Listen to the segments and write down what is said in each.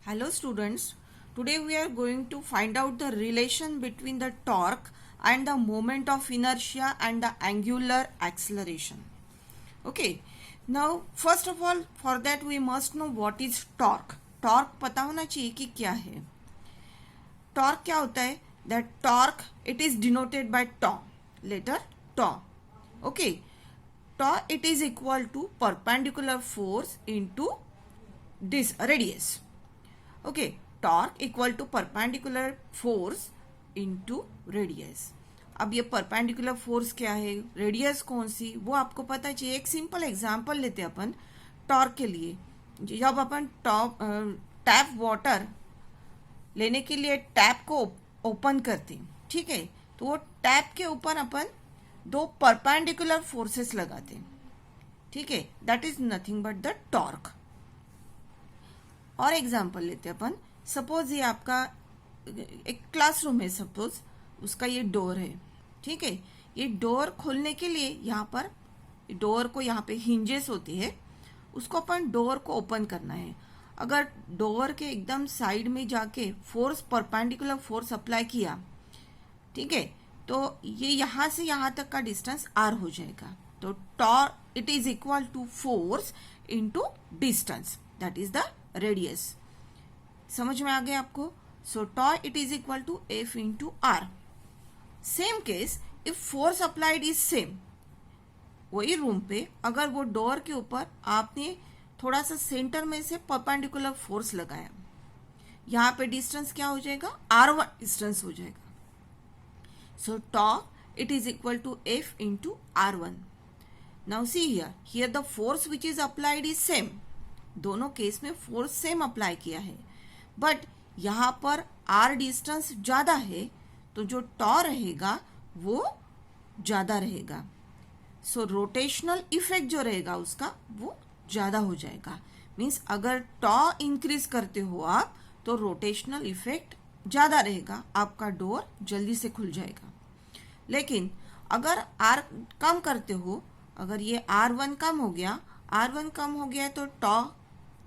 Hello students, today we are going to find out the relation between the torque and the moment of inertia and the angular acceleration. Okay, now first of all for that we must know what is torque. Torque पता होना चाहिए कि क्या है. Torque क्या होता है? That torque it is denoted by tau, letter tau. Okay, tau it is equal to perpendicular force into this radius. Okay torque equal to perpendicular force into radius. अब ये परपेंडिकुलर फोर्स क्या है, radius कौन सी, वो आपको पता चाहिए. एक सिंपल एग्जांपल लेते हैं अपन टॉर्क के लिए. जब अपन टैप वाटर लेने के लिए टैप को ओपन करते हैं, ठीक है, तो वो टैप के ऊपर अपन दो परपेंडिकुलर फोर्सेस लगाते हैं, ठीक है. That is nothing but the torque. और एग्जाम्पल लेते हैं अपन. सपोज ये आपका एक क्लासरूम है, सपोज उसका ये डोर है, ठीक है. ये डोर खोलने के लिए यहाँ पर डोर को यहाँ पे हिंजेस होती है, उसको अपन डोर को ओपन करना है. अगर डोर के एकदम साइड में जाके फोर्स परपेंडिकुलर फोर्स अप्लाई किया, ठीक है, तो ये यहाँ से यहाँ तक का डिस्टेंस आर हो जाएगा. तो torque it is equal to force into distance, that is the radius. समझ में आ गया आपको. So tau it is equal to F into R. Same case if force applied is same, वही रूम पे अगर वो डोर के ऊपर आपने थोड़ा सा सेंटर में से परपेंडिकुलर फोर्स लगाया, यहां पे डिस्टेंस क्या हो जाएगा, R1 डिस्टेंस हो जाएगा. So tau it is equal to F into R1. Now see here the force which is applied is same. दोनों केस में फोर्स सेम अप्लाई किया है, बट यहां पर आर डिस्टेंस ज्यादा है, तो जो टॉ रहेगा वो ज्यादा रहेगा. सो रोटेशनल इफेक्ट जो रहेगा उसका वो ज्यादा हो जाएगा. मीन्स अगर टॉ इंक्रीज करते हो आप, तो रोटेशनल इफेक्ट ज्यादा रहेगा, आपका डोर जल्दी से खुल जाएगा. लेकिन अगर आर कम करते हो, अगर ये R1 कम हो गया तो tau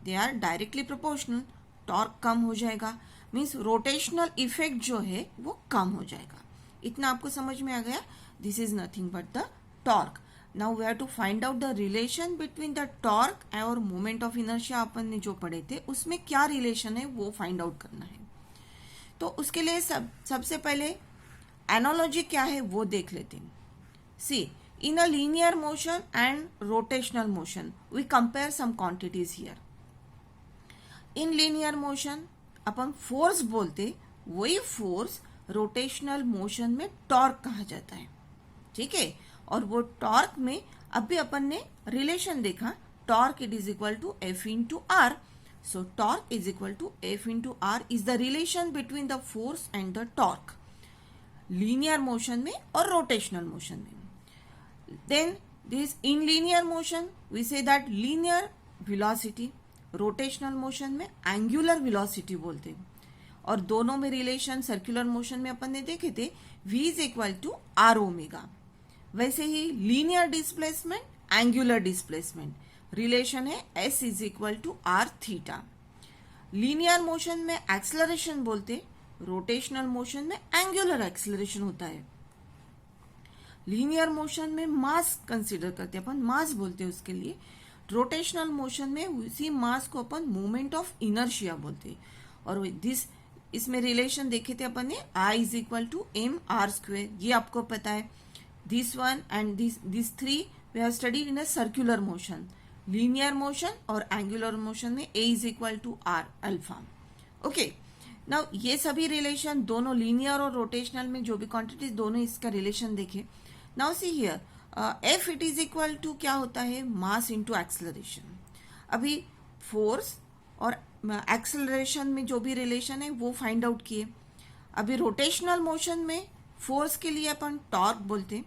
they are directly proportional, torque कम हो जाएगा. मीन्स रोटेशनल इफेक्ट जो है वो कम हो जाएगा. इतना आपको समझ में आ गया. This is nothing but the torque. Now we have to find out the relation between the torque और मोमेंट ऑफ इनर्शिया. अपन ने जो पढ़े थे उसमें क्या रिलेशन है वो फाइंड आउट करना है. तो उसके लिए सबसे पहले एनालॉजी क्या है वो देख लेते हैं. सी, in a linear motion and rotational motion we compare some quantities here. In linear motion upon force बोलते, वही फोर्स रोटेशनल मोशन में टॉर्क कहा जाता है, ठीक है. और वो टॉर्क में अभी अपन ने रिलेशन देखा, torque it is equal to F into R. So torque is equal to F into R is the relation between the force and the torque, linear motion में और रोटेशनल मोशन में. Then this in linear motion we say that linear velocity, rotational motion में angular velocity बोलते हैं. और दोनों में relation circular motion में अपन ने देखे थे, v is equal to R omega. वैसे ही linear displacement, angular displacement relation है s is equal to R theta. Linear motion में एक्सेलरेशन बोलते, रोटेशनल मोशन में एंगुलर एक्सेलरेशन होता है. लीनियर मोशन में मास कंसीडर करते हैं अपन, मास बोलते हैं उसके लिए. रोटेशनल मोशन में उसी मास को अपन मोमेंट ऑफ इनर्शिया बोलते हैं. और इसमें रिलेशन देखे थे अपन ने, I is equal to M R square, ये आपको पता है. This one and this three we have studied in a circular motion. Linear motion और एंगुलर मोशन में A is equal to R alpha. Okay, now ये सभी relation दोनों linear और रोटेशनल में जो भी क्वांटिटीज दोनों इसका रिलेशन देखे. Now see here F it is equal to क्या होता है, मास इनटू एक्सेलरेशन. अभी फोर्स और एक्सेलरेशन में जो भी रिलेशन है वो फाइंड आउट किए. अभी रोटेशनल मोशन में फोर्स के लिए अपन टॉर्क बोलते,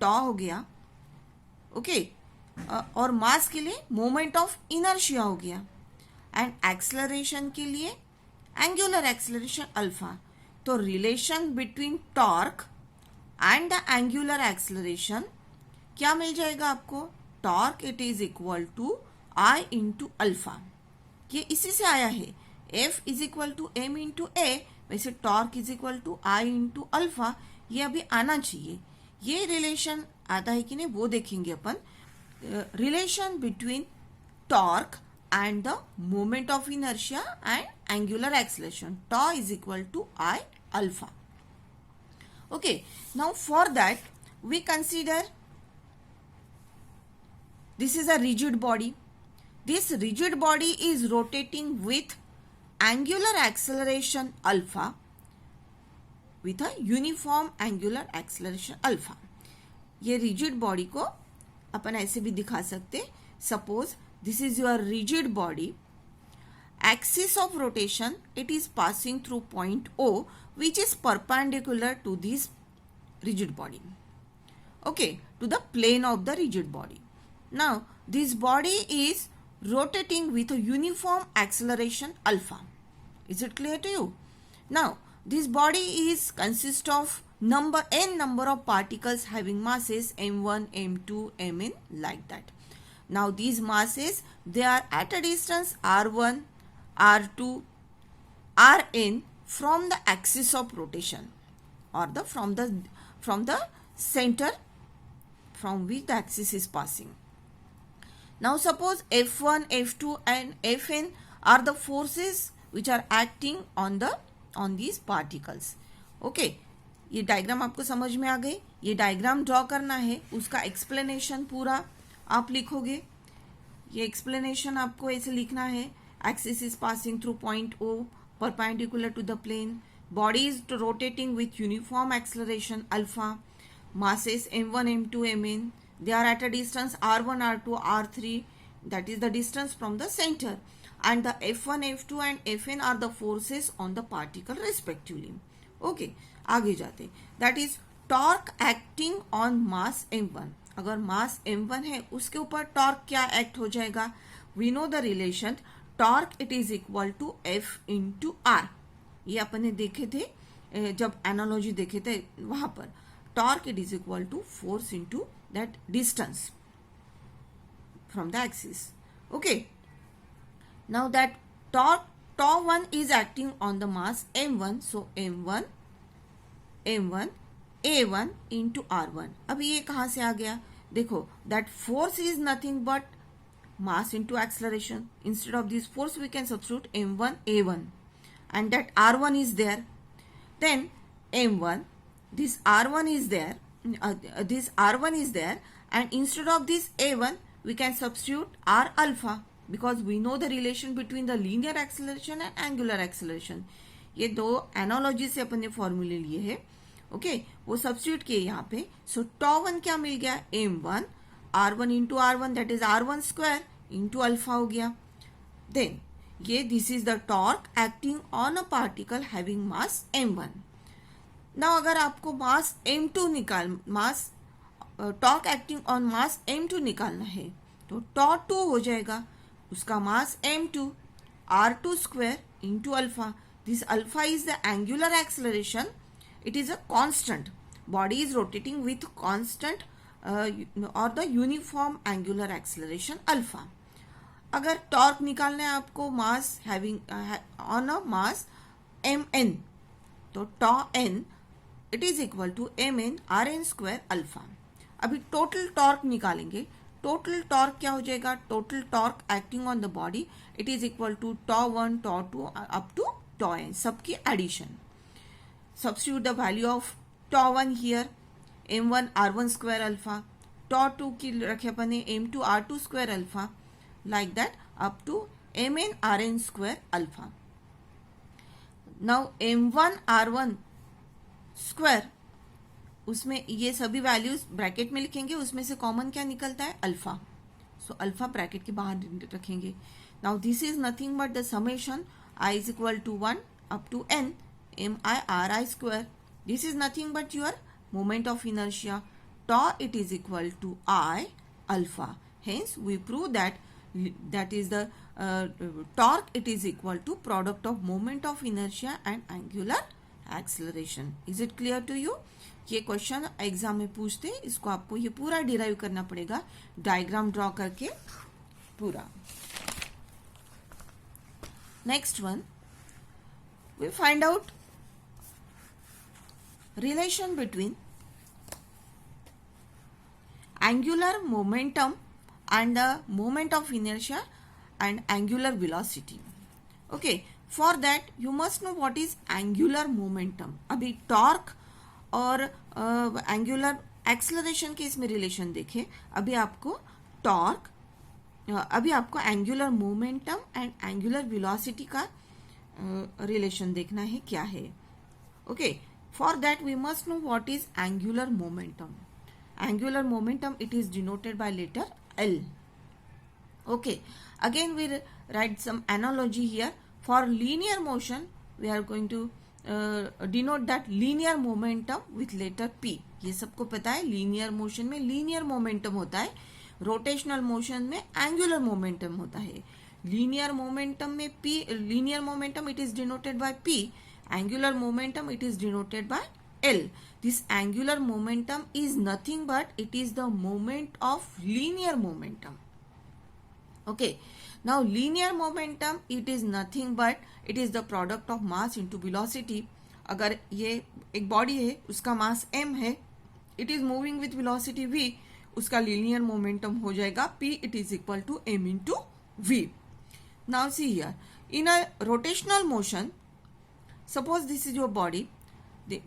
टॉ हो गया, ओके. और मास के लिए मोमेंट ऑफ इनर्शिया हो गया, एंड एक्सेलरेशन के लिए एंगुलर एक्सेलरेशन अल्फा. तो relation between torque and the angular acceleration क्या मिल जाएगा आपको, torque it is equal to I into alpha. ये इसी से आया है. F is equal to m into A, वैसे torque is equal to I into alpha, ये अभी आना चाहिए. ये रिलेशन आता है कि नहीं वो देखेंगे अपन. Relation between torque and the moment of inertia and angular acceleration, tau is equal to I alpha. Okay, now for that we consider this is a rigid body. This rigid body is rotating with angular acceleration alpha, with a uniform angular acceleration alpha. ये rigid body को अपन ऐसे भी दिखा सकते. Suppose this is your rigid body. Axis of rotation, it is passing through point O, which is perpendicular to this rigid body. Okay, to the plane of the rigid body. Now, this body is rotating with a uniform acceleration alpha. Is it clear to you? Now, this body is consist of n number of particles having masses m1, m2, mn, like that. Now these masses, they are at a distance r1, r2, rn from the axis of rotation, or from the center from which the axis is passing. Now suppose F1, F2 and Fn are the forces which are acting on these particles. Okay, ये diagram आपको समझ में आ गई. ये diagram draw करना है, उसका explanation पूरा आप लिखोगे. ये एक्सप्लेनेशन आपको ऐसे लिखना है. Axis is passing through point O, perpendicular to the plane. Body is rotating with uniform acceleration alpha. masses m1, m2, mn, they are at a distance r1, r2, r3, that is the distance from the center, and the f1, f2 and fn are the forces on the particle respectively. Okay, आगे जाते. that is torque acting on mass m1. अगर मास m1 है उसके ऊपर torque क्या act हो जाएगा. We know the relation torque it is equal to F into R. ये अपन ने देखे थे जब एनालॉजी देखे थे वहां पर. Torque it is equal to force into that distance from the axis. Okay, now that torque tau1 is acting on the mass m1, so m1 a1 into r1. अब ये कहाँ से आ गया. देखो, that force is nothing but mass into acceleration. Instead of this force we can substitute m1 a1, and that r1 is there. Then m1, this r1 is there, and instead of this a1 we can substitute r alpha, because we know the relation between the linear acceleration and angular acceleration. ये दो analogy से अपन ने फॉर्मूले लिए हैं. Okay, वो substitute किए यहाँ पे. सो tau1 क्या मिल गया. m1 r1 into r1, that is r1 square into alpha हो गया. देन ये this is the torque acting on a particle having mass m1. Now अगर आपको मास m2 torque acting on mass m2 निकालना है तो tau2 हो जाएगा. उसका मास m2 r2 square into alpha. This alpha is the angular acceleration. It is a constant. Body is rotating with constant or the uniform angular acceleration alpha. अगर टॉर्क निकालना है आपको mass having on a mass mn, तो tau n it is equal to mn rn square alpha. अभी total torque निकालेंगे. Total torque क्या हो जाएगा. Total torque acting on the body it is equal to tau1 tau2 up to tau n, सबकी addition. Substitute the value of tau1 here, m1 r1 square alpha, tau2 की रखे अपन ने m2 r2 square alpha, like that up to mn rn square alpha. Now m1 r1 square, उसमें ये सभी values bracket में लिखेंगे. उसमें से कॉमन क्या निकलता है. अल्फा. सो अल्फा ब्रैकेट के बाहर रखेंगे. Now this is nothing but the summation I is equal to 1 up to n mi ri square. This is nothing but your moment of inertia. Tau it is equal to I alpha. Hence we prove that is the torque it is equal to product of moment of inertia and angular acceleration. Is it clear to you? ये question exam में पूछते हैं. इसको आपको ये पूरा derive करना पड़ेगा डायग्राम ड्रॉ करके पूरा. Next one, we find out relation between angular momentum and the moment of inertia and angular velocity. Okay, for that you must know what is angular momentum. अभी टॉर्क और angular acceleration के इसमें relation देखें. अभी आपको torque, अभी आपको angular momentum and angular velocity का रिलेशन देखना है क्या है. Okay, for that we must know what is angular momentum. Angular momentum, it is denoted by letter L. Okay, again we write some analogy here. For linear motion we are going to denote that linear momentum with letter P. ये सबको पता है linear motion में linear momentum होता है, rotational motion में angular momentum होता है. लीनियर मोमेंटम में P, linear momentum it is denoted by P, angular momentum it is denoted by L. This angular momentum is nothing but it is the moment of linear momentum. Okay, now linear momentum it is nothing but it is the product of mass into velocity. अगर ये एक body है, उसका मास m है, it is moving with velocity v, उसका linear momentum हो जाएगा p, it is equal to m into v. Now see here, in a rotational motion, suppose this is your body.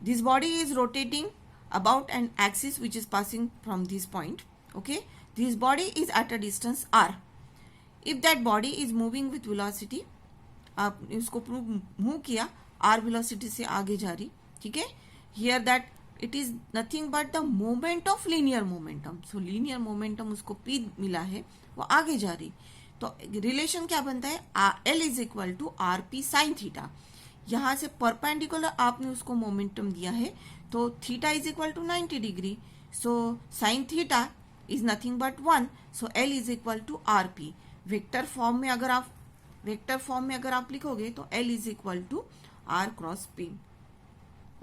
This body is rotating about an axis which is passing from this point. Okay, this body is at a distance r. If that body is moving with velocity, आप इसको move किया r velocity से आगे जा रही, ठीक है. Here that it is nothing but the moment of linear momentum. So linear momentum उसको p मिला है, वो आगे जा रही. तो रिलेशन क्या बनता है, L is equal to R P sine theta. यहाँ से परपेंडिकुलर आपने उसको मोमेंटम दिया है, तो theta is equal to 90 degree. So sine theta is nothing but 1. So L is equal to R P. Vector form में अगर आप लिखोगे तो L is equal to R cross P.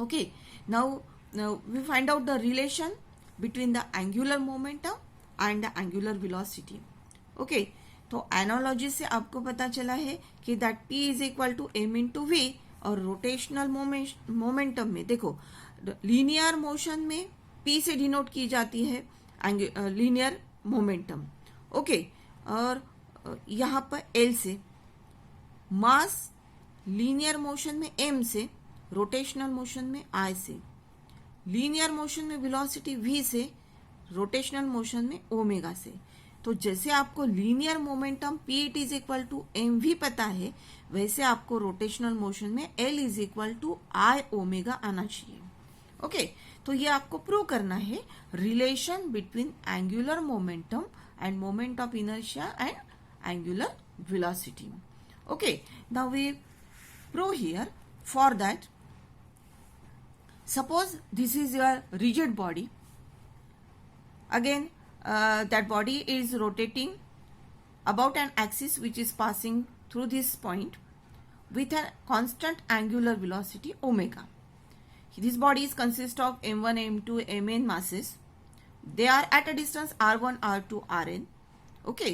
Okay, now we find out the relation between the angular momentum and the angular velocity. Okay, तो analogy से आपको पता चला है कि that P is equal to m into V. और rotational momentum में देखो, लीनियर मोशन में P से डिनोट की जाती है लीनियर मोमेंटम. ओके, और यहाँ पर L से, मास लीनियर मोशन में m से, रोटेशनल मोशन में I से, लीनियर मोशन में वेलोसिटी v से, रोटेशनल मोशन में ओमेगा से. तो जैसे आपको linear momentum P is equal to M V पता है, वैसे आपको रोटेशनल मोशन में L is equal to I omega आना चाहिए. ओके, तो ये आपको प्रूव करना है relation between angular momentum and moment of inertia and angular velocity. Okay, now we prove here. For that, suppose this is your rigid body. Again that body is rotating about an axis which is passing through this point with a constant angular velocity omega. This body is consist of m1, m2, mn masses. They are at a distance r1, r2, rn. Okay,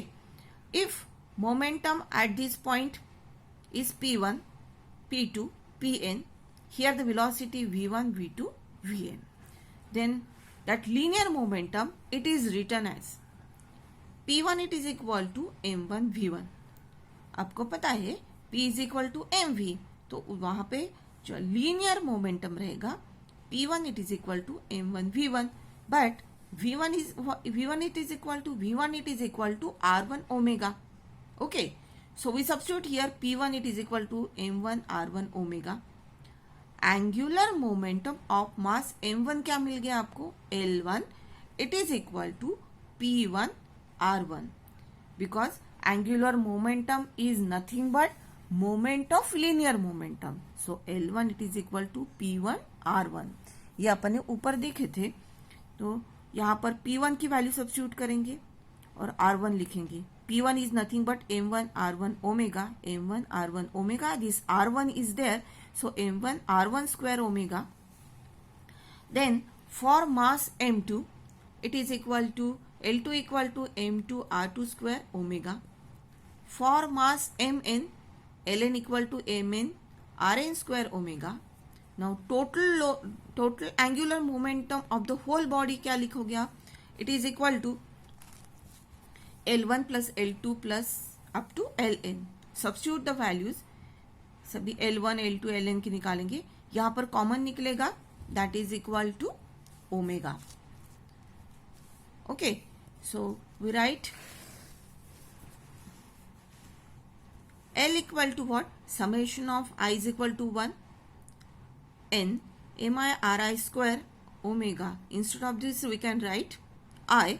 if momentum at this point is p1, p2, pn, here the velocity v1, v2, vn, then that linear momentum it is written as p1 it is equal to m1 v1. आपको पता है p is equal to mv, तो वहां पे जो linear momentum रहेगा p1 it is equal to m1 v1, but v1 it is equal to r1 omega. Okay, so we substitute here p1 it is equal to m1 r1 omega. Angular momentum of mass m1 क्या मिल गया आपको, L1 it is equal to P1 R1, because angular momentum is nothing but moment of linear momentum. So L1 it is equal to P1 R1. ये अपन ऊपर देखे थे, तो यहाँ पर P1 की वैल्यू सब्स्टिट्यूट करेंगे और R1 लिखेंगे. P1 is nothing but m1 r1 omega, m1 r1 omega. This r1 is there, so m1 r1 square omega. Then for mass m2, it is equal to L2 equal to m2 r2 square omega. For mass mn, ln equal to mn Rn square omega. Now total angular momentum of the whole body क्या लिखोगे आप? It is equal to L1 plus L2 plus up to Ln. Substitute the values. सभी L1, L2, Ln की निकालेंगे. यहाँ पर common निकलेगा, that is equal to omega. Okay, so we write L equal to what? Summation of I is equal to 1 n mi ri square omega. Instead of this we can write I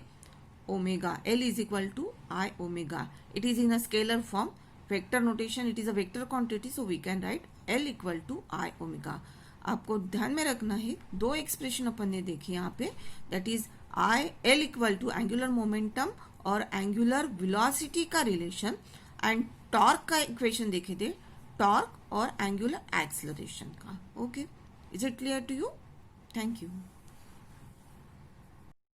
omega. L is equal to I omega. It is in a scalar form, vector notation. It is a vector quantity, so we can write L equal to I omega. आपको ध्यान में रखना है, दो expression अपन ने देखी यहाँ पे, that is I L equal to angular momentum और एंगुलर वेलोसिटी का रिलेशन, एंड टॉर्क का इक्वेशन देखे थे, टॉर्क और एंगुलर एक्सेलरेशन का. Okay, is it clear to you? Thank you.